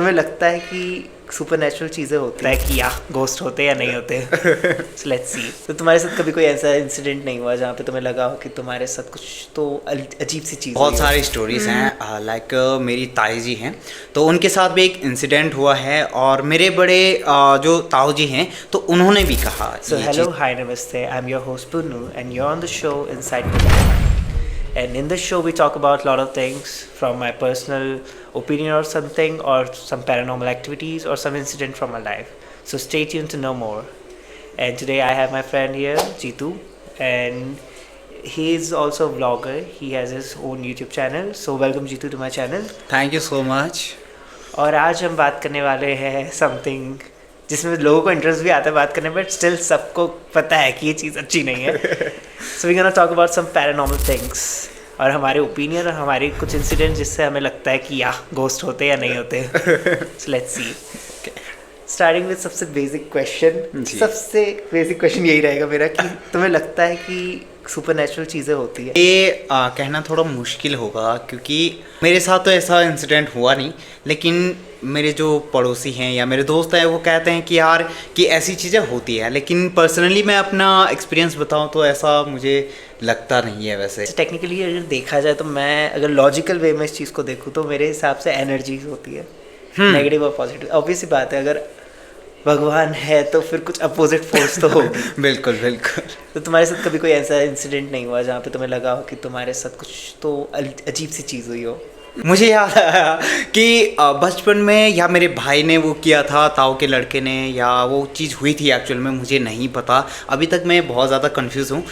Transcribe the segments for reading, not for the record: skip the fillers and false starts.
हमें लगता है कि सुपरनैचुरल चीज़ें होती है कि या घोस्ट होते या नहीं होते। Let's see. तो तुम्हारे साथ कभी कोई ऐसा इंसिडेंट नहीं हुआ जहाँ पे तुम्हें लगा हो कि तुम्हारे साथ कुछ तो अजीब सी चीज़ बहुत सारी स्टोरीज हैं। लाइक मेरी ताई जी हैं, तो उनके साथ भी एक इंसिडेंट हुआ है। और मेरे बड़े जो ताऊ जी हैं, तो उन्होंने भी कहा। So hello, hi, namaste. I'm your host Punu, and you're on the show Inside the Mind. And in this show, we talk about a lot of things, from my personal opinion or something, or some paranormal activities, or some incident from my life. So stay tuned to know more. And today I have my friend here, Jitu, and he is also a vlogger. He has his own YouTube channel. So welcome, Jitu, to my channel. Thank you so much. और आज हम बात करने वाले हैं something जिसमें लोगों को इंटरेस्ट भी आता है बात करने, बट स्टिल सबको पता है कि ये चीज़ अच्छी नहीं है। So we gonna talk about some paranormal things और हमारे ओपिनियन और हमारे कुछ इंसिडेंट जिससे हमें लगता है कि या घोस्ट होते या नहीं होते। So let's see. Starting with सबसे बेसिक क्वेश्चन। सबसे बेसिक क्वेश्चन यही रहेगा मेरा कि तुम्हें लगता है कि सुपरनैचुरल चीज़ें होती है? ये कहना थोड़ा मुश्किल होगा, क्योंकि मेरे साथ तो ऐसा इंसिडेंट हुआ नहीं, लेकिन मेरे जो पड़ोसी हैं या मेरे दोस्त हैं वो कहते हैं कि यार कि ऐसी चीज़ें होती है। लेकिन पर्सनली मैं अपना एक्सपीरियंस बताऊं तो ऐसा मुझे लगता नहीं है। वैसे टेक्निकली अगर देखा जाए तो मैं अगर लॉजिकल वे में इस चीज़ को देखूँ तो मेरे हिसाब से एनर्जीज होती है, नेगेटिव और पॉजिटिव। ऑब्वियस सी बात है, अगर भगवान है तो फिर कुछ अपोजिट फोर्स तो होगी। बिल्कुल बिल्कुल। तो तुम्हारे साथ कभी कोई ऐसा इंसिडेंट नहीं हुआ जहाँ पे तुम्हें लगा हो कि तुम्हारे साथ कुछ तो अजीब सी चीज़ हुई हो? मुझे याद आया कि बचपन में या मेरे भाई ने वो किया था, ताऊ के लड़के ने, या वो चीज़ हुई थी एक्चुअल में, मुझे नहीं पता। अभी तक मैं बहुत ज़्यादा कंफ्यूज हूँ।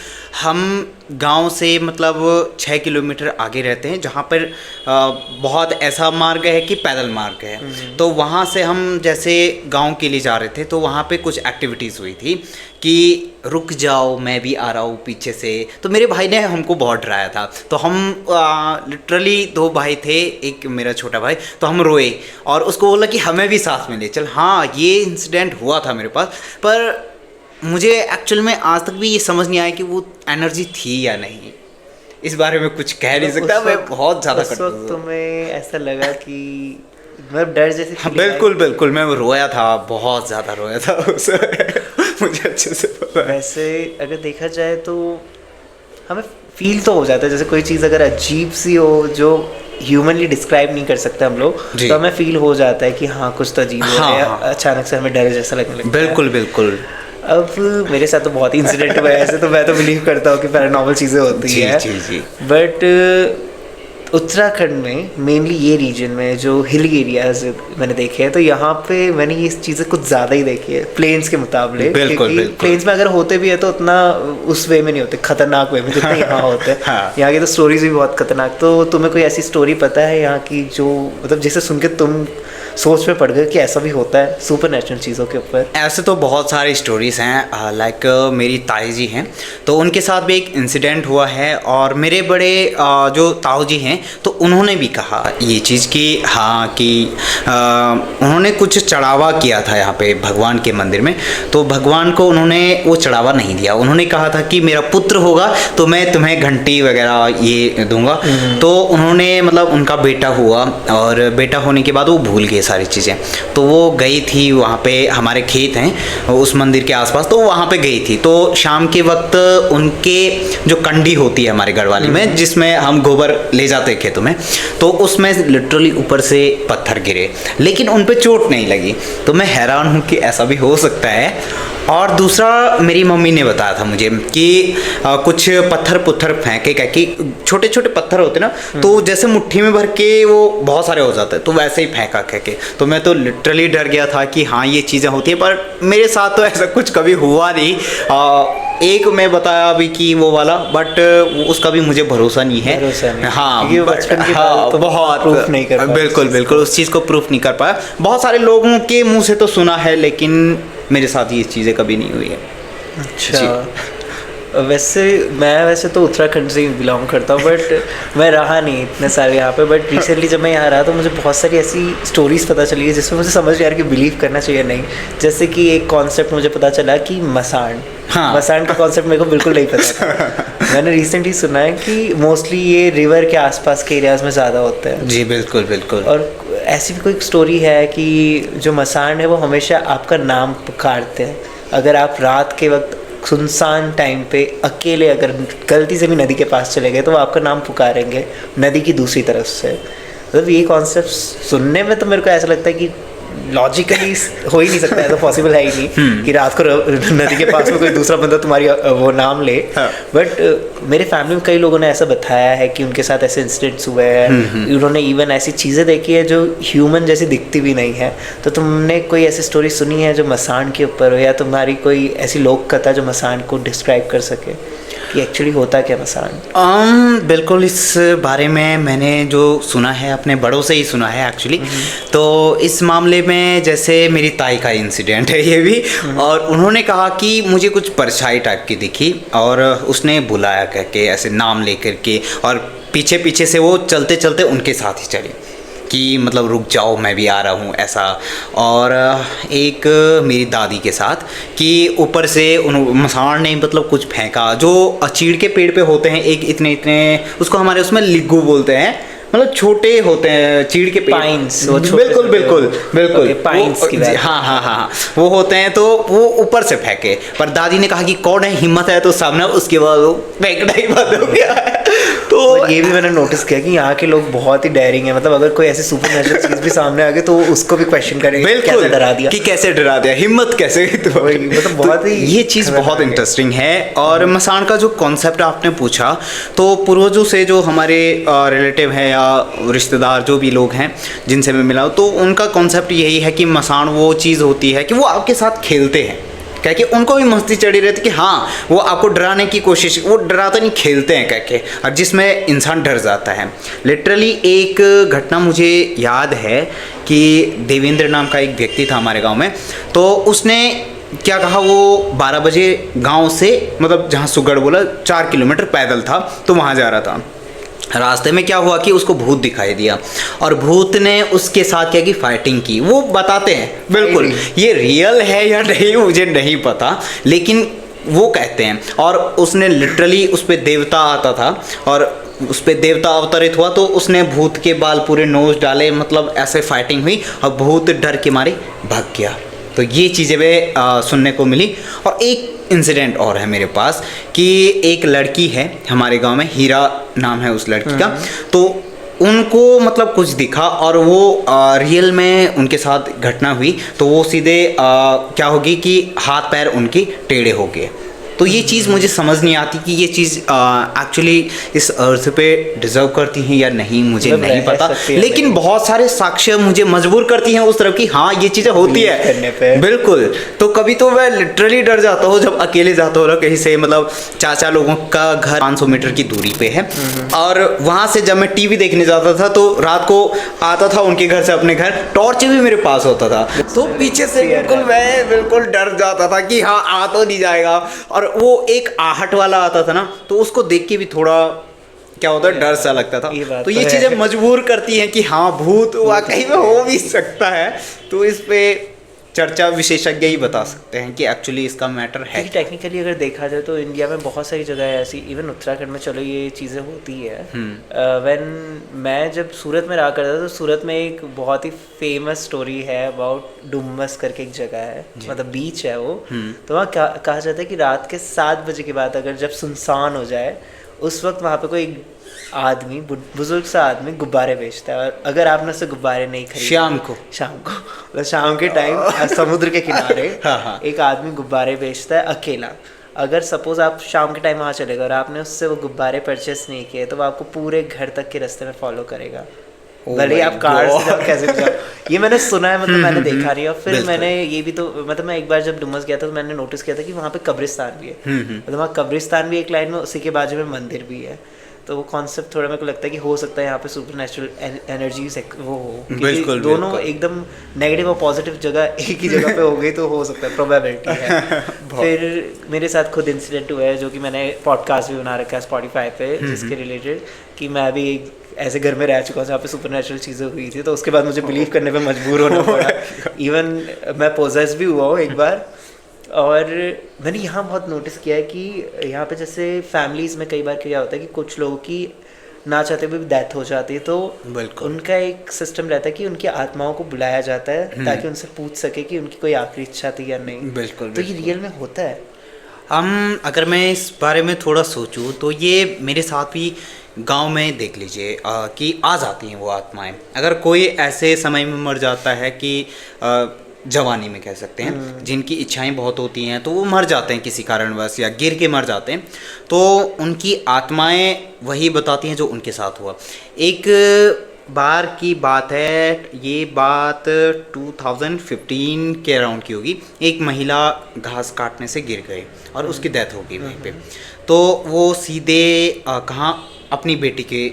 हम गांव से मतलब 6 किलोमीटर आगे रहते हैं, जहाँ पर बहुत ऐसा मार्ग है कि पैदल मार्ग है। तो वहाँ से हम जैसे गांव के लिए जा रहे थे, तो वहाँ पे कुछ एक्टिविटीज़ हुई थी कि रुक जाओ मैं भी आ रहा हूँ पीछे से। तो मेरे भाई ने हमको बहुत डराया था। तो हम लिटरली 2 भाई थे, एक मेरा छोटा भाई, तो हम रोए और उसको बोला कि हमें भी साथ में ले चल। हाँ, ये इंसिडेंट हुआ था मेरे पास, पर मुझे एक्चुअल में आज तक भी ये समझ नहीं आया कि वो एनर्जी थी या नहीं। इस बारे में कुछ कह नहीं सकता। मैं बहुत ज़्यादा उस वक्त तुम्हें ऐसा लगा कि मतलब डर जैसे? हाँ, बिल्कुल बिल्कुल। मैं रोया था, बहुत ज़्यादा रोया था उस मुझे अच्छे से पता है। वैसे अगर देखा जाए तो हमें फील तो हो जाता है, जैसे कोई चीज़ अगर अजीब सी हो जो ह्यूमनली डिस्क्राइब नहीं कर सकते हम लोग, तो हमें फील हो जाता है कि हाँ कुछ तो अजीब हो गया। अचानक से हमें डर जैसा लगने लगता है। बिल्कुल बिल्कुल। अब मेरे साथ तो बहुत ही इंसिडेंट हुआ है ऐसे, तो मैं तो बिलीव करता हूँ कि पैरानॉर्मल चीज़ें होती हैं। जी। बट उत्तराखंड में मेनली ये रीजन में जो हिली एरियाज मैंने देखे हैं, तो यहाँ पे मैंने ये चीज़ें कुछ ज़्यादा ही देखी है प्लेन्स के मुकाबले। क्योंकि प्लेन्स में अगर होते भी है तो उतना उस वे में नहीं होते, खतरनाक वे में जितना यहाँ होते हैं। हाँ। यहाँ की तो स्टोरीज भी बहुत खतरनाक। तो तुम्हें कोई ऐसी स्टोरी पता है यहाँ की जो मतलब जिसे सुन के तुम सोच में पड़ गए कि ऐसा भी होता है सुपरनैचुरल चीज़ों के ऊपर? ऐसे तो बहुत सारी स्टोरीज़ हैं। लाइक मेरी ताई जी हैं, तो उनके साथ भी एक इंसिडेंट हुआ है। और मेरे बड़े जो ताऊ जी हैं, तो उन्होंने भी कहा ये चीज़ कि हाँ कि उन्होंने कुछ चढ़ावा किया था यहाँ पे भगवान के मंदिर में। तो भगवान को उन्होंने वो चढ़ावा नहीं दिया। उन्होंने कहा था कि मेरा पुत्र होगा तो मैं तुम्हें घंटी वगैरह ये दूंगा। तो उन्होंने मतलब उनका बेटा हुआ, और बेटा होने के बाद वो भूल गए सारी चीज़ें। तो वो गई थी वहाँ पे, हमारे खेत हैं उस मंदिर के आसपास, तो वहाँ पे गई थी। तो शाम के वक्त उनके जो कंडी होती है हमारे गढ़वाली में, जिसमें हम गोबर ले जाते हैं खेतों में, तो उसमें लिटरली ऊपर से पत्थर गिरे, लेकिन उन पे चोट नहीं लगी। तो मैं हैरान हूँ कि ऐसा भी हो सकता है। और दूसरा मेरी मम्मी ने बताया था मुझे कि कुछ पत्थर फेंके, क्या कि छोटे छोटे पत्थर होते ना, तो जैसे मुट्ठी में भर के वो बहुत सारे हो जाते हैं, तो वैसे ही फेंका के। तो मैं तो लिटरली डर गया था कि हाँ ये चीज़ें होती हैं, पर मेरे साथ तो ऐसा कुछ कभी हुआ नहीं। एक मैं बताया अभी कि वो वाला, बट उसका भी मुझे भरोसा नहीं है। हाँ, तो बहुत प्रूफ नहीं कर पाया। बिल्कुल उस चीज़ को प्रूफ नहीं कर पाया। बहुत सारे लोगों के मुंह से तो सुना है, लेकिन मेरे साथ ये चीज़ें कभी नहीं हुई है। अच्छा, वैसे तो उत्तराखंड से ही बिलोंग करता हूँ, बट मैं रहा नहीं इतने सारे यहाँ पे। बट रिसेंटली जब मैं यहाँ रहा तो मुझे बहुत सारी ऐसी स्टोरीज पता चली है जिसमें मुझे समझ नहीं आ रहा कि बिलीव करना चाहिए नहीं। जैसे कि एक कॉन्सेप्ट मुझे पता चला कि मसान। हाँ। मसान का कॉन्सेप्ट मेरे को बिल्कुल नहीं पता था। मैंने रिसेंटली सुना है कि मोस्टली ये रिवर के आसपास के एरियाज में ज़्यादा होता है। जी बिल्कुल। और ऐसी भी कोई स्टोरी है कि जो मसान है वो हमेशा आपका नाम पुकारते हैं? अगर आप रात के वक्त सुनसान टाइम पे अकेले अगर गलती से भी नदी के पास चले गए तो वो आपका नाम पुकारेंगे नदी की दूसरी तरफ से। मतलब ये कॉन्सेप्ट सुनने में तो मेरे को ऐसा लगता है कि लॉजिकली हो ही नहीं सकता है, तो पॉसिबल है ही नहीं कि रात को नदी के पास में कोई दूसरा बंदा तुम्हारी वो नाम ले। बट मेरे फैमिली में कई लोगों ने ऐसा बताया है कि उनके साथ ऐसे इंसिडेंट्स हुए हैं, उन्होंने इवन ऐसी चीज़ें देखी है जो ह्यूमन जैसी दिखती भी नहीं है। तो तुमने कोई ऐसी स्टोरी सुनी है जो मसान के ऊपर हो, या तुम्हारी कोई ऐसी लोक कथा जो मसान को डिस्क्राइब कर सके कि एक्चुअली होता क्या मसान? बिल्कुल, इस बारे में मैंने जो सुना है अपने बड़ों से ही सुना है एक्चुअली। तो इस मामले में जैसे मेरी ताई का इंसिडेंट है ये भी, और उन्होंने कहा कि मुझे कुछ परछाई टाइप की दिखी और उसने बुलाया करके ऐसे नाम लेकर के, और पीछे पीछे से वो चलते चलते उनके साथ ही चली कि मतलब रुक जाओ मैं भी आ रहा हूँ ऐसा। और एक मेरी दादी के साथ कि ऊपर से उन मसान ने मतलब कुछ फेंका जो चीड़ के पेड़ पे होते हैं, एक इतने इतने, उसको हमारे उसमें लिग्गू बोलते हैं, मतलब छोटे होते हैं चीड़ के पेड़। पाइन्स, बिल्कुल बिल्कुल बिल्कुल, पाइन्स की बात। हाँ वो होते हैं। तो वो ऊपर से फेंके, पर दादी ने कहा कि कौन है, हिम्मत है तो सामने, उसके बाद वो फेंकना ही बंद हो गया। तो ये भी मैंने नोटिस किया कि यहाँ के लोग बहुत ही डेयरिंग है। मतलब अगर कोई ऐसी सुपर नेचुरल चीज भी सामने आ गई तो उसको भी क्वेश्चन करेंगे, कैसे डरा दिया, कि कैसे डरा दिया, हिम्मत कैसे। तो मतलब बहुत ही ये चीज़ बहुत इंटरेस्टिंग है। और मसान का जो कॉन्सेप्ट आपने पूछा, तो पूर्वजों से जो हमारे रिलेटिव हैं या रिश्तेदार जो भी लोग हैं जिनसे मैं मिला हूँ, तो उनका कॉन्सेप्ट यही है कि मसान वो चीज़ होती है कि वो आपके साथ खेलते हैं, कह के उनको भी मस्ती चढ़ी रहती कि हाँ वो आपको डराने की कोशिश, वो डराते नहीं, खेलते हैं कह के, और जिसमें इंसान डर जाता है। लिटरली एक घटना मुझे याद है कि देवेंद्र नाम का एक व्यक्ति था हमारे गांव में, तो उसने क्या कहा, वो 12 बजे गांव से, मतलब जहाँ सुगढ़ बोला 4 किलोमीटर पैदल था, तो वहाँ जा रहा था। रास्ते में क्या हुआ कि उसको भूत दिखाई दिया, और भूत ने उसके साथ क्या की फाइटिंग की। वो बताते हैं, बिल्कुल ये रियल है या नहीं मुझे नहीं पता, लेकिन वो कहते हैं। और उसने लिटरली उस पर देवता आता था और उस पर देवता अवतरित हुआ, तो उसने भूत के बाल पूरे नोच डाले, मतलब ऐसे फाइटिंग हुई और भूत डर के मारे भाग गया। तो ये चीज़ें वे सुनने को मिली। और एक इंसिडेंट और है मेरे पास कि एक लड़की है हमारे गांव में, हीरा नाम है उस लड़की का, तो उनको मतलब कुछ दिखा और वो रियल में उनके साथ घटना हुई, तो वो सीधे क्या होगी कि हाथ पैर उनके टेढ़े हो गए। तो ये चीज़ मुझे समझ नहीं आती कि ये चीज़ एक्चुअली इस अर्थ पे डिजर्व करती हैं या नहीं, मुझे नहीं पता, लेकिन बहुत सारे साक्ष्य मुझे मजबूर करती हैं उस तरफ की हाँ ये चीज़ें होती है। बिल्कुल। तो कभी तो मैं लिटरली डर जाता हूँ जब अकेले जाता हूँ कहीं से, मतलब चाचा लोगों का घर 500 मीटर की दूरी पे है, और वहाँ से जब मैं टीवी देखने जाता था तो रात को आता था उनके घर से अपने घर, टॉर्च भी मेरे पास होता था, तो पीछे से बिल्कुल डर जाता था कि हाँ आ तो नहीं जाएगा। और वो एक आहट वाला आता था ना, तो उसको देख के भी थोड़ा क्या होता है, डर सा लगता था। तो ये चीज़ें मजबूर करती हैं कि हाँ भूत वाकई में हो भी सकता है। तो इस पे चर्चा विशेषज्ञ ही बता सकते हैं कि एक्चुअली इसका मैटर है। टेक्निकली अगर देखा जाए तो इंडिया में बहुत सारी जगह है ऐसी, इवन उत्तराखंड में चलो ये चीज़ें होती है। व्हेन मैं जब सूरत में रहा करता था, तो सूरत में एक बहुत ही फेमस स्टोरी है अबाउट डुमस करके एक जगह है, मतलब बीच है वो। तो वहाँ कहा जाता है कि रात के 7 बजे के बाद अगर जब सुनसान हो जाए, उस वक्त वहाँ पे कोई आदमी, बुजुर्ग सा आदमी गुब्बारे बेचता है। और अगर आपने उससे गुब्बारे नहीं खरीदे, शाम को मतलब शाम के टाइम समुद्र के किनारे एक आदमी गुब्बारे बेचता है अकेला। अगर सपोज आप शाम के टाइम वहाँ चले गए और आपने उससे वो गुब्बारे परचेस नहीं किए, तो वो आपको पूरे घर तक के रास्ते में फॉलो करेगा, भले आप कार से जाओ कैसे भी जाओ। ये मैंने सुना है, मतलब मैंने देखा नहीं। और फिर मैंने ये भी तो, मतलब मैं एक बार जब डुमस गया था तो मैंने नोटिस किया था कि वहाँ पे कब्रिस्तान भी है, मतलब वहाँ कब्रिस्तान भी एक लाइन में, उसी के बाजू में मंदिर भी है। तो वो कॉन्सेप्ट थोड़ा मेरे को लगता है कि हो सकता है यहाँ पे सुपर नेचुरल एनर्जीज वो हो, क्योंकि दोनों एकदम नेगेटिव और पॉजिटिव जगह एक ही जगह पे हो गई, तो हो सकता है, प्रोबेबिलिटी है। फिर मेरे साथ खुद इंसिडेंट हुआ है जो कि मैंने पॉडकास्ट भी बना रखा है स्पॉटिफाई पे, जिसके रिलेटेड कि मैं भी एक ऐसे घर में रह चुका हूँ जहाँ पे सुपर नेचुरल चीज़ें हुई थी, तो उसके बाद मुझे बिलीव करने पे मजबूर होना पड़ा। इवन मैं पोजेस भी हुआ हूँ एक बार। और मैंने यहाँ बहुत नोटिस किया है कि यहाँ पे जैसे फैमिलीज़ में कई बार क्या होता है कि कुछ लोगों की ना चाहते हुए भी डेथ हो जाती है, तो बिल्कुल। उनका एक सिस्टम रहता है कि उनकी आत्माओं को बुलाया जाता है ताकि उनसे पूछ सके कि उनकी कोई आखिरी इच्छा थी या नहीं। बिल्कुल, तो ये बिल्कुल। रियल में होता है। अगर मैं इस बारे में थोड़ा सोचूं तो ये मेरे साथ भी गांव में देख लीजिए कि आ जाती हैं वो आत्माएं। अगर कोई ऐसे समय में मर जाता है कि जवानी में कह सकते हैं, जिनकी इच्छाएं बहुत होती हैं तो वो मर जाते हैं किसी कारणवश या गिर के मर जाते हैं, तो उनकी आत्माएं वही बताती हैं जो उनके साथ हुआ। एक बार की बात है, ये बात 2015 के अराउंड की होगी। एक महिला घास काटने से गिर गई और उसकी डेथ हो गई वहीं पे। तो वो सीधे कहाँ अपनी बेटी के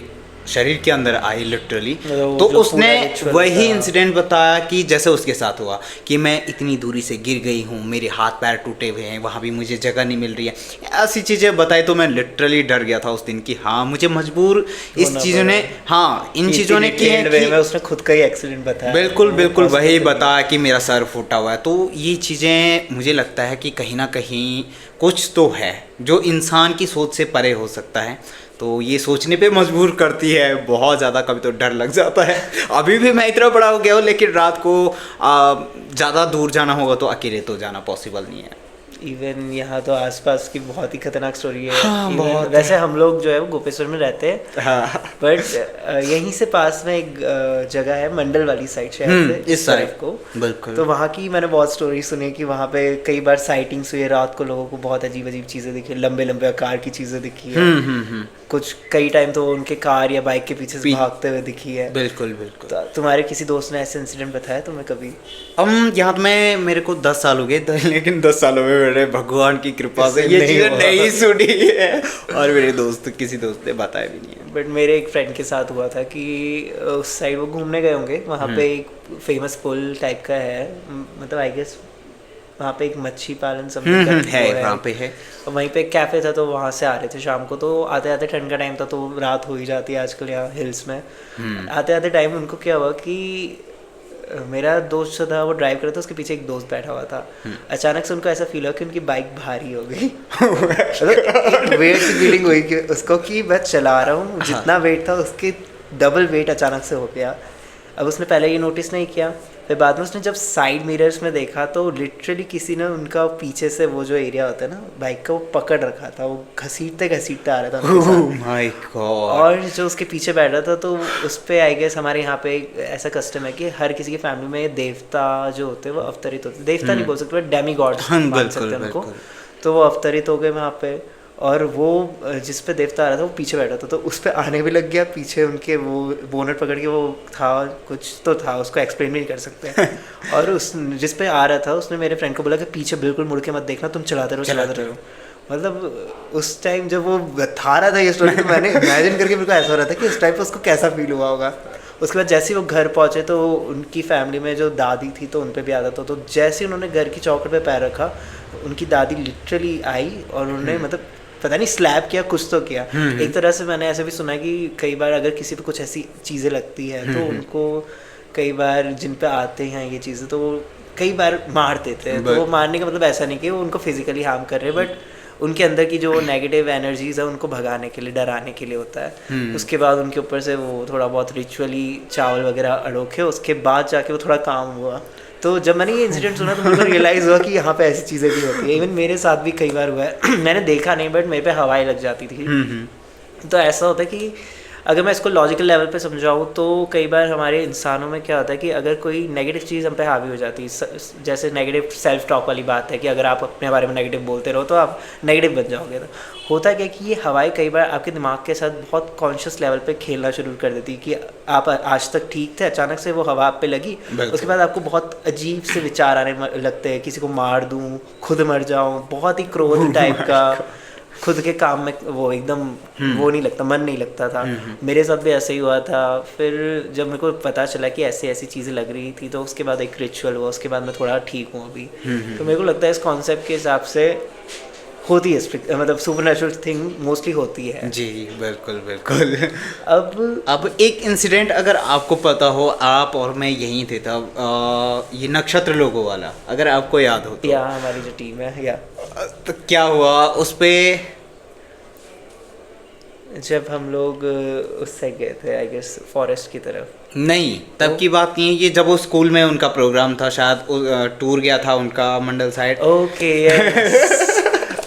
शरीर के अंदर आई लिटरली। तो उसने वही इंसिडेंट बताया कि जैसे उसके साथ हुआ कि मैं इतनी दूरी से गिर गई हूँ, मेरे हाथ पैर टूटे हुए हैं, वहाँ भी मुझे जगह नहीं मिल रही है, ऐसी चीज़ें बताई। तो मैं लिटरली डर गया था उस दिन कि हाँ मुझे मजबूर इस चीज़ों ने, हाँ इन चीज़ों ने की है कि उसने खुद का ही एक्सीडेंट बताया। बिल्कुल बिल्कुल वही बताया कि मेरा सर फूटा हुआ है। तो ये चीज़ें मुझे लगता है कि कहीं ना कहीं कुछ तो है जो इंसान की सोच से परे हो सकता है। तो ये सोचने पे मजबूर करती है बहुत ज़्यादा। कभी तो डर लग जाता है। अभी भी मैं इतना बड़ा हो गया हूँ, लेकिन रात को ज़्यादा दूर जाना होगा तो अकेले तो जाना पॉसिबल नहीं है। इवन यहाँ तो आसपास की बहुत ही खतरनाक स्टोरी है। हाँ, बहुत। वैसे हम लोग जो है वो गोपेश्वर में रहते हैं, हाँ। बट यहीं से पास में एक जगह है मंडल वाली साइड शायद से, इस साइड को। बिल्कुल। तो वहाँ की मैंने बहुत स्टोरी सुनी कि वहाँ पे कई बार साइटिंग्स हुई है, रात को लोगों को बहुत अजीब अजीब चीज़ें दिखी, लंबे लंबे आकार की चीज़ें दिखी है। कुछ कई टाइम तो उनके कार या बाइक के पीछे से भागते हुए दिखी है। बिल्कुल बिल्कुल। तो तुम्हारे किसी दोस्त ने ऐसे इंसिडेंट बताया तुम्हें कभी? यहाँ में मेरे को 10 साल हो गए, लेकिन 10 सालों में मेरे भगवान की कृपा से ये चीज़ें नहीं सुनी है और मेरे किसी दोस्त ने बताया भी नहीं है। बट मेरे एक फ्रेंड के साथ हुआ था कि उस साइड वो घूमने गए होंगे, वहाँ पे एक फेमस पुल टाइप का है, मतलब आई गेस वहाँ पे एक मच्छी पालन समथिंग है वहाँ पे है। और वहीं पे एक कैफ़े था, तो वहाँ से आ रहे थे शाम को। तो आते आते ठंड का टाइम था तो रात हो ही जाती है आजकल यहाँ हिल्स में। आते आते टाइम उनको क्या हुआ कि मेरा दोस्त जो था वो ड्राइव कर रहा था, उसके पीछे एक दोस्त बैठा हुआ था। अचानक से उनको ऐसा फील हुआ कि उनकी बाइक भारी हो गई। एक वेट की फीलिंग हुई कि उसको कि मैं चला रहा हूँ, जितना वेट था उसके डबल वेट अचानक से हो गया। अब उसने पहले ये नोटिस नहीं किया, फिर बाद में उसने जब साइड मिरर्स में देखा तो लिटरली किसी ने उनका पीछे से वो जो एरिया होता है ना बाइक का, वो पकड़ रखा था। वो घसीटते घसीटते आ रहा था उनके साथ। My God. और जो उसके पीछे बैठ रहा था, तो उस पर आई गेस हमारे यहाँ पे ऐसा कस्टम है कि हर किसी की फैमिली में देवता जो होते हैं वो अवतरित होते हैं। देवता नहीं बोल सकते, डेमी गॉड्स मान सकते हैं उनको। तो वो अवतरित हो गए वहाँ पे, और वो जिस पे देवता आ रहा था वो पीछे बैठा था, तो उस पे आने भी लग गया पीछे उनके। वो बोनट पकड़ के, वो था कुछ तो था, उसको एक्सप्लेन भी नहीं कर सकते। और उस जिस पे आ रहा था उसने मेरे फ्रेंड को बोला कि पीछे बिल्कुल मुड़ के मत देखना, तुम चलाते रहो। मतलब उस टाइम जब वो बता रहा था ये स्टोरी, तो मैंने इमेजिन करके मेरे को ऐसा हो रहा था कि उस टाइम पर उसको कैसा फील हुआ होगा। उसके बाद जैसे ही वो घर पहुँचे तो उनकी फैमिली में जो दादी थी तो उन पर भी आदत हो, तो जैसे ही उन्होंने घर की चौखट पे पैर रखा, उनकी दादी लिटरली आई और उन्होंने मतलब पता नहीं स्लैब किया, कुछ तो किया। एक तरह से मैंने ऐसे भी सुना है कि कई बार अगर किसी पे कुछ ऐसी चीज़ें लगती है तो उनको कई बार जिन पे आते हैं ये चीज़ें, तो वो कई बार मार देते हैं। तो वो मारने का मतलब ऐसा नहीं कि वो उनको फिजिकली हार्म कर रहे हैं, बट उनके अंदर की जो नेगेटिव एनर्जीज है उनको भगाने के लिए, डराने के लिए होता है। उसके बाद उनके ऊपर से वो थोड़ा बहुत रिचुअली चावल वगैरह अड़ोखे, उसके बाद जाके वो थोड़ा काम हुआ। तो जब मैंने ये इंसिडेंट सुना तो मुझे रियलाइज़ हुआ कि यहाँ पे ऐसी चीज़ें भी होती है। इवन मेरे साथ भी कई बार हुआ है। मैंने देखा नहीं, बट मेरे पे हवाएं लग जाती थी। तो ऐसा होता है कि अगर मैं इसको लॉजिकल लेवल पे समझाऊँ तो कई बार हमारे इंसानों में क्या होता है कि अगर कोई नेगेटिव चीज़ हम पे हावी हो जाती है, जैसे नेगेटिव सेल्फ टॉक वाली बात है कि अगर आप अपने बारे में नेगेटिव बोलते रहो तो आप नेगेटिव बन जाओगे। तो होता क्या कि ये हवाएं कई बार आपके दिमाग के साथ बहुत कॉन्शियस लेवल पे खेलना शुरू कर देती है कि आप आज तक ठीक थे, अचानक से वो हवा आप पे लगी, उसके बाद आपको बहुत अजीब से विचार आने लगते हैं, किसी को मार दूँ, खुद मर जाऊँ, बहुत ही क्रोध टाइप का, खुद के काम में वो एकदम वो नहीं लगता, मन नहीं लगता था। मेरे साथ भी ऐसे ही हुआ था। फिर जब मेरे को पता चला कि ऐसी ऐसी चीज़ें लग रही थी तो उसके बाद एक रिचुअल हुआ, उसके बाद मैं थोड़ा ठीक हूँ अभी। तो मेरे को लगता है इस कॉन्सेप्ट के हिसाब से होती है, मतलब सुपरनैचुरल थिंग मोस्टली होती है। जी बिल्कुल बिल्कुल। अब एक इंसिडेंट अगर आपको पता हो, आप और मैं यहीं थे तब, ये नक्षत्र लोगों वाला, अगर आपको याद हो तो। या हमारी जो टीम है, या तो क्या हुआ उस पे, जब हम लोग उस साइड गए थे आई गेस फॉरेस्ट की तरफ। नहीं, तब की बात नहीं है, ये जब वो स्कूल में उनका प्रोग्राम था, शायद टूर गया था उनका मंडल साइड। ओके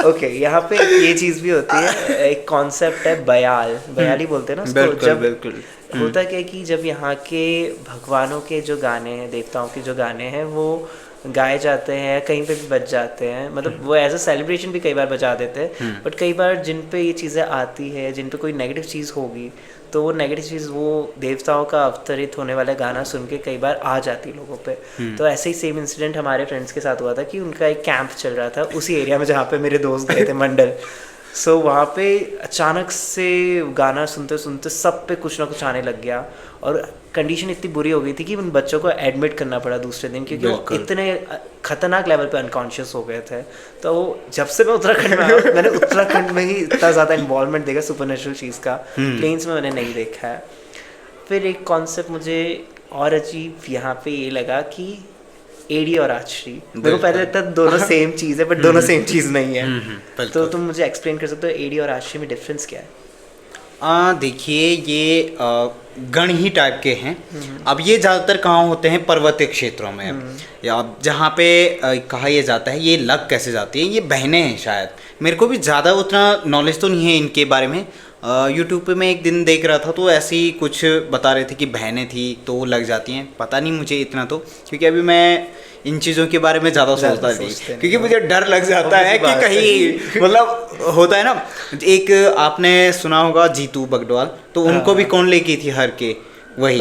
ओके, यहाँ पे ये चीज़ भी होती है, एक कॉन्सेप्ट है बयाली बोलते हैं ना उसको। बिल्कुल जब बिल्कुल। होता क्या है कि जब यहाँ के भगवानों के जो गाने हैं, देवताओं के जो गाने हैं, वो गाए जाते हैं, कहीं पे भी बज जाते हैं, मतलब वो एज अ सेलिब्रेशन भी कई बार बजा देते हैं। बट कई बार जिन पे ये चीज़ें आती है, जिन पे कोई नेगेटिव चीज़ होगी, तो वो नेगेटिव चीज़ वो देवताओं का अवतरित होने वाला गाना सुन के कई बार आ जाती लोगों पे। तो ऐसे ही सेम इंसिडेंट हमारे फ्रेंड्स के साथ हुआ था कि उनका एक कैंप चल रहा था उसी एरिया में जहाँ पे मेरे दोस्त गए थे मंडल। सो वहाँ पे अचानक से गाना सुनते सुनते सब पे कुछ ना कुछ आने लग गया, और कंडीशन इतनी बुरी हो गई थी कि उन बच्चों को एडमिट करना पड़ा दूसरे दिन, क्योंकि वो इतने खतरनाक लेवल पे अनकॉन्शियस हो गए थे। तो जब से मैं उत्तराखंड में आया, मैंने उत्तराखंड में ही इतना ज़्यादा इन्वॉल्वमेंट देखा सुपरनेचुरल चीज़ का, प्लेन्स में मैंने नहीं देखा है। फिर एक कॉन्सेप्ट मुझे और अजीब यहाँ पे ये लगा कि एडी और आचरी, मेरे को पहले लगता था दोनों सेम चीज़ है, बट दोनों सेम चीज़ नहीं है। तो तुम मुझे एक्सप्लेन कर सकते हो एडी और आचरी में डिफरेंस क्या है? देखिए, ये गण ही टाइप के हैं। अब ये ज़्यादातर कहाँ होते हैं? पर्वतीय क्षेत्रों में, या जहाँ पे कहा यह जाता है, ये लग कैसे जाती है, ये बहनें हैं शायद। मेरे को भी ज़्यादा उतना नॉलेज तो नहीं है इनके बारे में। यूट्यूब पे मैं एक दिन देख रहा था, तो ऐसे ही कुछ बता रहे थे कि बहनें थी तो वो लग जाती हैं। पता नहीं मुझे इतना तो, क्योंकि अभी मैं इन चीज़ों के बारे में ज़्यादा सोचता नहीं, क्योंकि मुझे डर लग जाता है कि कहीं मतलब होता है ना। एक आपने सुना होगा जीतू बगडवाल, तो उनको भी कौन ले गई थी हर के? वही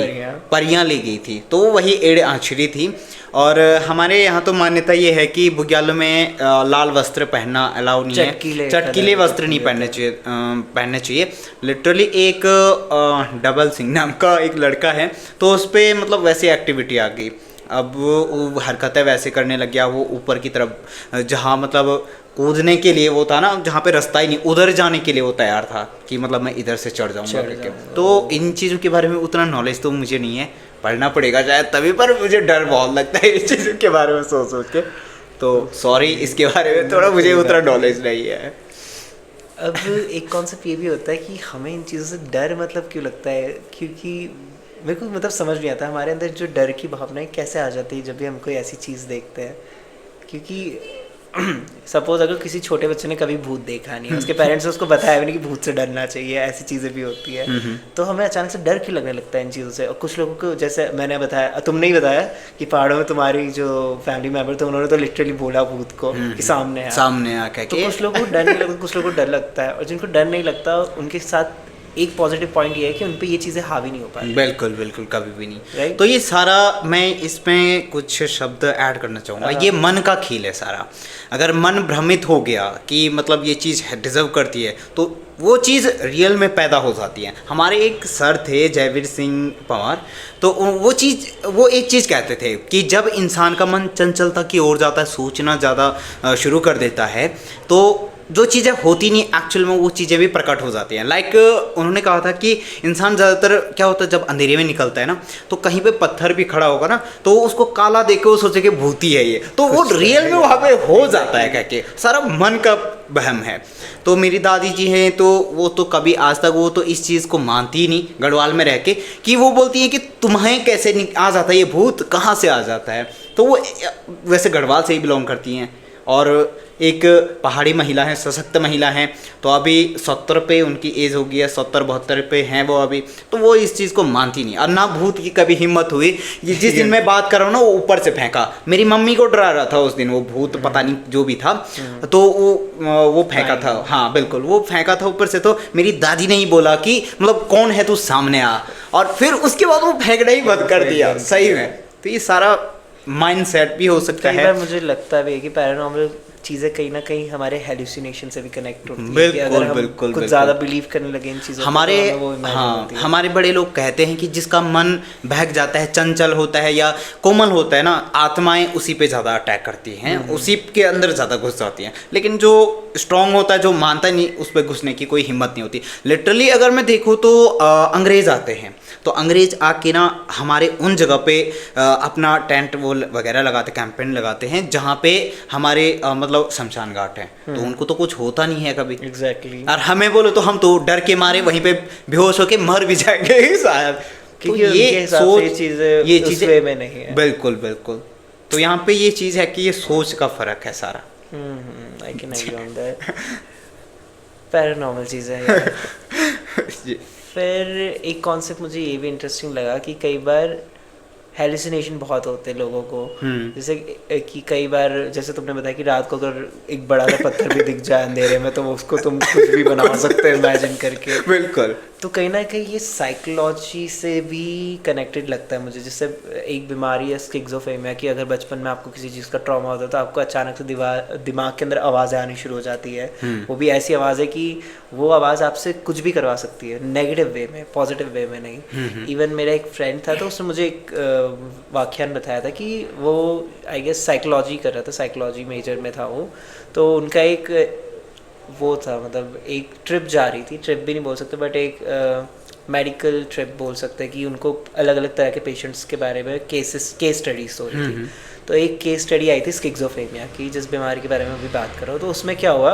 परियां ले गई थी, तो वही एड़ आंचरी थी। और हमारे यहाँ तो मान्यता ये है कि बुग्यालों में लाल वस्त्र पहनना अलाउ नहीं है, चटकीले वस्त्र नहीं पहनने चाहिए। लिटरली एक डबल सिंह नाम का एक लड़का है, तो उस पर मतलब वैसी एक्टिविटी आ गई। अब वो हरकतें वैसे करने लग गया, वो ऊपर की तरफ जहाँ मतलब कूदने के लिए वो था ना, जहाँ पे रास्ता ही नहीं, उधर जाने के लिए वो तैयार था कि मतलब मैं इधर से चढ़ जाऊँगा करके। तो इन चीज़ों के बारे में उतना नॉलेज तो मुझे नहीं है, पढ़ना पड़ेगा शायद तभी, पर मुझे डर बहुत लगता है इस चीज़ों के बारे में सोच के। तो सॉरी, इसके बारे में थोड़ा मुझे उतना नॉलेज नहीं है। अब एक कॉन्सेप्ट ये भी होता है कि हमें इन चीज़ों से डर मतलब क्यों लगता है, क्योंकि मेरे को मतलब समझ नहीं आता हमारे अंदर जो डर की भावना है कैसे आ जाती है जब भी हम कोई ऐसी चीज़ देखते हैं। क्योंकि सपोज अगर किसी छोटे बच्चे ने कभी भूत देखा नहीं है, उसके पेरेंट्स ने उसको बताया भी नहीं कि भूत से डरना चाहिए, ऐसी चीज़ें भी होती है, तो हमें अचानक से डर क्यों लगने लगता है इन चीज़ों से। और कुछ लोगों को, जैसे मैंने बताया, तुमने ही बताया कि पहाड़ों में तुम्हारी जो फैमिली मेम्बर थे उन्होंने तो लिटरली बोला भूत को कि सामने आ के। तो कुछ लोगों को डर नहीं लगता, कुछ लोगों को डर लगता है, और जिनको डर नहीं लगता उनके साथ एक पॉजिटिव पॉइंट ये है कि उन पे ये चीज़ें हावी नहीं हो पाती। बिल्कुल बिल्कुल, कभी भी नहीं। right? तो ये सारा, मैं इसमें कुछ शब्द ऐड करना चाहूँगा, ये मन का खेल है सारा। अगर मन भ्रमित हो गया कि मतलब ये चीज़ डिजर्व करती है, तो वो चीज़ रियल में पैदा हो जाती है। हमारे एक सर थे जयवीर सिंह पंवार, तो वो एक चीज़ कहते थे कि जब इंसान का मन चंचलता की ओर जाता है, सोचना ज़्यादा शुरू कर देता है, तो जो चीज़ें होती नहीं एक्चुअल में वो चीज़ें भी प्रकट हो जाती हैं। लाइक उन्होंने कहा था कि इंसान ज़्यादातर क्या होता है, जब अंधेरे में निकलता है ना, तो कहीं पे पत्थर भी खड़ा होगा ना, तो उसको काला देख के वो सोचे कि भूती है ये, तो वो रियल में वहाँ पे हो जाता है, कह के सारा मन का वहम है। तो मेरी दादी जी हैं, तो वो तो कभी आज तक वो तो इस चीज़ को मानती ही नहीं गढ़वाल में रह के, कि वो बोलती है कि तुम्हें कैसे आ जाता है ये भूत, कहाँ से आ जाता है। तो वो वैसे गढ़वाल से ही बिलोंग करती हैं, और एक पहाड़ी महिला है, सशक्त महिला हैं। तो अभी 70 पे उनकी एज हो गई है, 70-72 पे हैं वो अभी। तो वो इस चीज़ को मानती नहीं, और ना भूत की कभी हिम्मत हुई। ये जिस दिन मैं बात कर रहा हूँ ना, वो ऊपर से फेंका, मेरी मम्मी को डरा रहा था उस दिन वो भूत, पता नहीं जो भी था, तो वो फेंका था। हाँ बिल्कुल, वो फेंका था ऊपर से। तो मेरी दादी ने ही बोला कि मतलब कौन है तू, सामने आ, और फिर उसके बाद वो फेंकना ही बंद कर दिया सही में। तो ये सारा माइंड सेट भी हो सकता है। मुझे लगता है कि पैरानॉर्मल चीज़ें कहीं ना कहीं हमारे हेलुसिनेशन से भी कनेक्ट होती है। बिल्कुल बिल्कुल, कुछ ज़्यादा बिलीव करने लगे इन चीज़ों हमारे हमारे बड़े लोग कहते हैं कि जिसका मन बहक जाता है, चंचल होता है या कोमल होता है ना, आत्माएं उसी पे ज़्यादा अटैक करती हैं, उसी के अंदर ज़्यादा घुस जाती हैं। लेकिन जो स्ट्रॉन्ग होता है, जो मानता नहीं, उस पर घुसने की कोई हिम्मत नहीं होती। लिटरली अगर मैं देखूँ तो अंग्रेज़ आते हैं, तो अंग्रेज़ आके ना हमारे उन जगह पे अपना टेंट वो वगैरह लगाते, कैंपेन लगाते हैं, जहाँ पे हमारे मतलब मतलब शमशान घाट है, तो उनको तो कुछ होता नहीं है कभी। एग्जैक्टली। और हमें बोलो तो हम तो डर के मारे वहीं पे बेहोश होके मर भी जाएंगे शायद। तो क्योंकि उनके हिसाब से ये चीजें उस वे में नहीं है। बिल्कुल बिल्कुल। तो यहाँ पे ये चीज़ है कि ये सोच का फर्क है सारा। I can agree on that. Paranormal चीज़ है यार। फिर एक कॉन्सेप्ट मुझे ये भी इंटरेस्टिंग लगा कि कई बार हेलुसिनेशन बहुत होते हैं लोगों को। जैसे कि कई बार, जैसे तुमने बताया कि रात को अगर एक बड़ा सा पत्थर भी दिख जाए अंधेरे में तो उसको तुम कुछ भी बना सकते हो इमेजिन करके। बिल्कुल। तो कहीं ना कहीं ये साइकोलॉजी से भी कनेक्टेड लगता है मुझे। जैसे एक बीमारी है स्किज़ोफ्रेनिया कि अगर बचपन में आपको किसी चीज़ का ट्रॉमा होता है तो आपको अचानक से दिमाग के अंदर आवाज़ें आनी शुरू हो जाती है। वो भी ऐसी आवाज़ है कि वो आवाज़ आपसे कुछ भी करवा सकती है, नेगेटिव वे में, पॉजिटिव वे में नहीं। इवन मेरा एक फ्रेंड था तो उसने मुझे एक वाक्यान बताया था कि वो आई गेस साइकोलॉजी कर रहा था, साइकोलॉजी मेजर में था वो। तो उनका एक वो था, मतलब एक ट्रिप जा रही थी, ट्रिप भी नहीं बोल सकते बट एक मेडिकल ट्रिप बोल सकते हैं कि उनको अलग अलग तरह के पेशेंट्स के बारे में केस स्टडीज हो रही थी। तो एक केस स्टडी आई थी स्किज़ोफ्रेनिया की, जिस बीमारी के बारे में अभी बात कर रहा हूँ। तो उसमें क्या हुआ,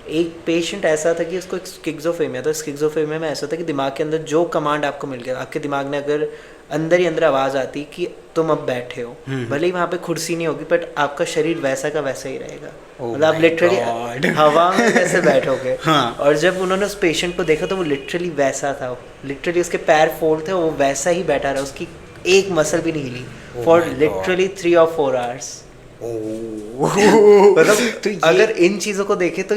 एक पेशेंट ऐसा था कि उसको स्किज़ोफ्रेनिया था। स्किज़ोफ्रेनिया में ऐसा था कि दिमाग के अंदर जो कमांड आपको मिल गया, आपके दिमाग ने अगर अंदर ही अंदर आवाज़ आती कि तुम अब बैठे हो, भले ही वहाँ पे कुर्सी नहीं होगी बट आपका शरीर वैसा का वैसा ही रहेगा। मतलब आप लिटरली हवा में कैसे बैठोगे। हाँ। और जब उन्होंने उस पेशेंट को देखा तो वो लिटरली वैसा था, लिटरली उसके पैर फोल्ड थे, वो वैसा ही बैठा रहा, उसकी एक मसल भी नहीं हिली फॉर लिटरली 3 or 4 hours। मतलब तो अगर इन चीज़ों को देखे तो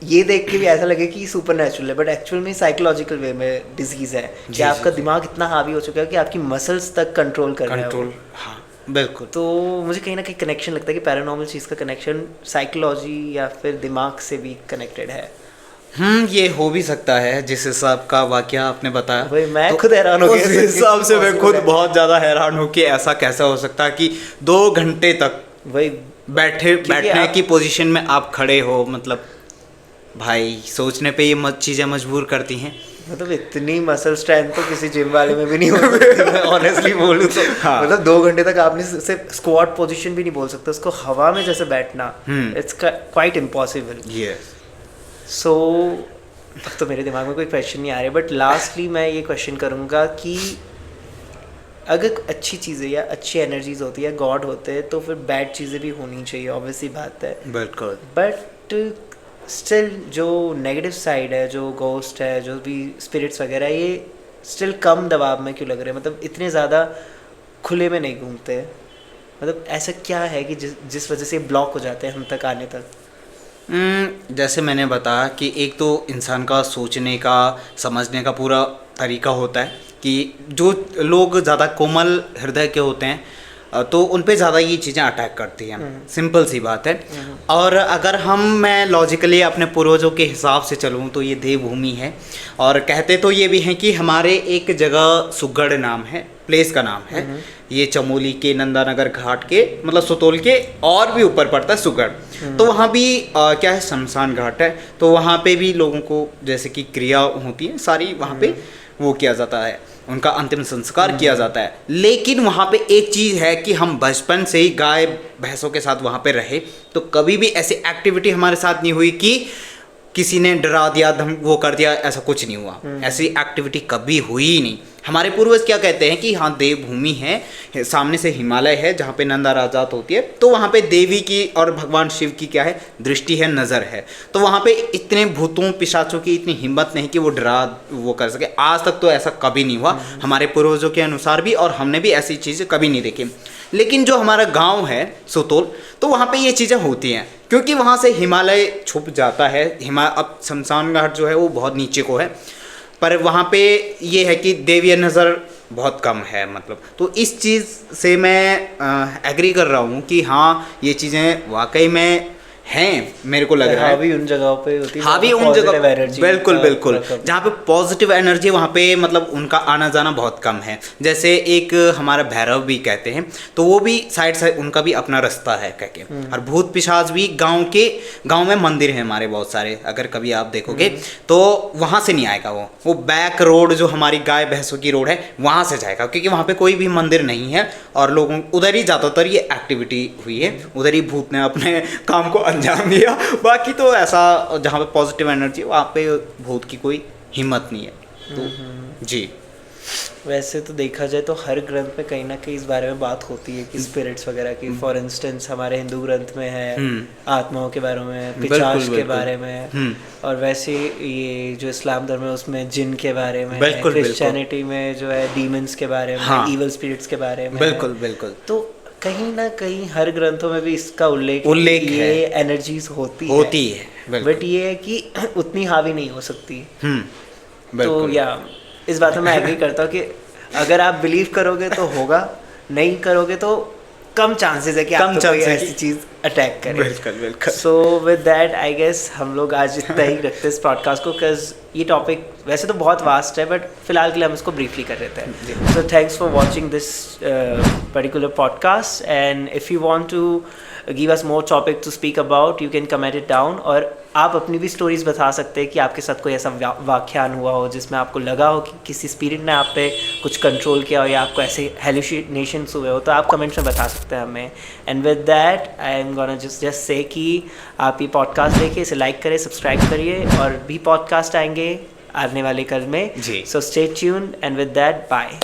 ये देख के भी ऐसा लगे कि सुपर नेचुरल है बट एक्चुअल में साइकोलॉजिकल वे में डिजीज़ है कि आपका दिमाग इतना हावी हो चुका है कि आपकी मसल्स तक कंट्रोल कर रहा है। हाँ बिल्कुल। तो मुझे कहीं ना कहीं कनेक्शन लगता है कि पैरानॉर्मल चीज़ का कनेक्शन साइकोलॉजी या फिर दिमाग से भी कनेक्टेड है। ये हो भी सकता है जिस हिसाब का वाकया आपने बताया। भाई मैं तो खुद हैरान हो गया, उस हिसाब से मैं खुद बहुत ज़्यादा हैरान हूँ कि ऐसा कैसा हो सकता है कि 2 घंटे तक वही बैठने की पोजीशन में आप खड़े हो। मतलब भाई सोचने पे ये चीज़ें मजबूर करती हैं। मतलब इतनी मसल स्ट्रेंथ तो किसी जिम वाले में भी नहीं हो सकती मैं ऑनेस्टली बोलूँ तो। हाँ। मतलब 2 घंटे तक आपने सिर्फ स्क्वाट पोजीशन भी नहीं बोल सकते, उसको हवा में जैसे बैठना, इट्स क्वाइट इम्पॉसिबल। यस। सो तो मेरे दिमाग में कोई क्वेश्चन नहीं आ रहे बट लास्टली मैं ये क्वेश्चन करूँगा कि अगर अच्छी चीज़ें या अच्छी एनर्जीज होती है, गॉड होते हैं, तो फिर बैड चीज़ें भी होनी चाहिए, ऑब्वियसली बात है। बिल्कुल। बट स्टिल जो नेगेटिव साइड है, जो गोस्ट है, जो भी स्पिरिट्स वगैरह, ये स्टिल कम दबाव में क्यों लग रहे हैं? मतलब इतने ज़्यादा खुले में नहीं घूमते। मतलब ऐसा क्या है कि जिस वजह से ब्लॉक हो जाते हैं हम तक आने तक? जैसे मैंने बताया कि एक तो इंसान का सोचने का, समझने का पूरा तरीका होता है कि जो लोग ज़्यादा कोमल हृदय के होते हैं तो उन पे ज़्यादा ये चीज़ें अटैक करती हैं। सिंपल सी बात है। और अगर मैं लॉजिकली अपने पूर्वजों के हिसाब से चलूँ तो ये देवभूमि है। और कहते तो ये भी हैं कि हमारे एक जगह सुगढ़ नाम है, प्लेस का नाम है, ये चमोली के नंदानगर घाट के, मतलब सुतोल के और भी ऊपर पड़ता है सुगढ़। तो वहाँ भी क्या है, शमशान घाट है। तो वहाँ पे भी लोगों को जैसे कि क्रिया होती है सारी, वहाँ पे वो किया जाता है, उनका अंतिम संस्कार किया जाता है। लेकिन वहाँ पे एक चीज़ है कि हम बचपन से ही गाय भैंसों के साथ वहाँ पे रहे, तो कभी भी ऐसी एक्टिविटी हमारे साथ नहीं हुई कि किसी ने डरा दिया, वो कर दिया, ऐसा कुछ नहीं हुआ। ऐसी एक्टिविटी कभी हुई ही नहीं। हमारे पूर्वज क्या कहते हैं कि हाँ देवभूमि है, सामने से हिमालय है जहाँ पे नंदा राजात होती है, तो वहाँ पे देवी की और भगवान शिव की क्या है, दृष्टि है, नज़र है। तो वहाँ पे इतने भूतों पिशाचों की इतनी हिम्मत नहीं कि वो डरा वो कर सके। आज तक तो ऐसा कभी नहीं हुआ हमारे पूर्वजों के अनुसार भी, और हमने भी ऐसी चीज़ें कभी नहीं देखी। लेकिन जो हमारा गांव है सुतोल, तो वहाँ पे ये चीज़ें होती हैं क्योंकि वहाँ से हिमालय छुप जाता है। अब शमशान घाट जो है वो बहुत नीचे को है, पर वहाँ पे ये है कि देवीय नज़र बहुत कम है। मतलब तो इस चीज़ से मैं एग्री कर रहा हूँ कि हाँ ये चीज़ें वाकई में हैं, मेरे को लग रहा है। हावी उन जगहों पे होती है, हावी उन positive जगह, energy बिल्कुल का बिल्कुल, मतलब। जहाँ पे पॉजिटिव एनर्जी वहाँ पे मतलब उनका आना जाना बहुत कम है। जैसे एक हमारा भैरव भी कहते हैं, तो वो भी साइड साइड उनका भी अपना रास्ता है कह के। और भूत पिशाच भी गांव में मंदिर है हमारे बहुत सारे, अगर कभी आप देखोगे तो वहाँ से नहीं आएगा वो बैक रोड जो हमारी गाय भैंसों की रोड है वहाँ से जाएगा, क्योंकि वहाँ पे कोई भी मंदिर नहीं है और लोगों उधर ही ज़्यादातर ये एक्टिविटी हुई है, उधर ही भूत ने अपने काम को अंजाम दिया। बाकी तो ऐसा जहाँ पे पॉजिटिव एनर्जी वहाँ पे भूत की कोई हिम्मत नहीं है। तो जी, वैसे तो देखा जाए तो हर ग्रंथ में कहीं ना कहीं इस बारे में बात होती है कि स्पिरिट्स वगैरह की। फॉर इंस्टेंस हमारे हिंदू ग्रंथ में है आत्माओं के बारे में, पिशाच के बारे में, और वैसे ये जो इस्लाम धर्म है उसमें जिन के बारे में, क्रिश्चियनिटी में जो है डीमंस के बारे में, इविल स्पिरिट्स के बारे में। बिल्कुल बिल्कुल। तो कहीं ना कहीं हर ग्रंथों में भी इसका उल्लेख है, ये एनर्जीज होती है, बट ये है कि उतनी हावी नहीं हो सकती। तो या इस बात में मैं एग्री करता हूँ कि अगर आप बिलीव करोगे तो होगा, नहीं करोगे तो कम चांसेस है कि आपको कोई ऐसी चीज़ अटैक करे। बिल्कुल बिल्कुल। So with that I guess हम लोग आज इतना ही रखते हैं इस पॉडकास्ट को, बिकॉज ये टॉपिक वैसे तो बहुत वास्ट है, बट फिलहाल के लिए हम इसको ब्रीफली कर लेते हैं। So thanks for watching this particular podcast, and if you want to give us more topic to speak about you can comment it down. और आप अपनी भी स्टोरीज बता सकते हैं कि आपके साथ कोई ऐसा वाक्यान हुआ हो जिसमें आपको लगा हो कि किसी स्पिरिट ने आप पे कुछ कंट्रोल किया हो या आपको ऐसे हेलुसिनेशंस हुए हो, तो आप कमेंट्स में बता सकते हैं हमें। And with that I am gonna just say कि आप ये पॉडकास्ट देखिए, इसे लाइक करिए, सब्सक्राइब करिए, और भी पॉडकास्ट आएंगे आने वाले कल में। So stay tuned, and with that bye.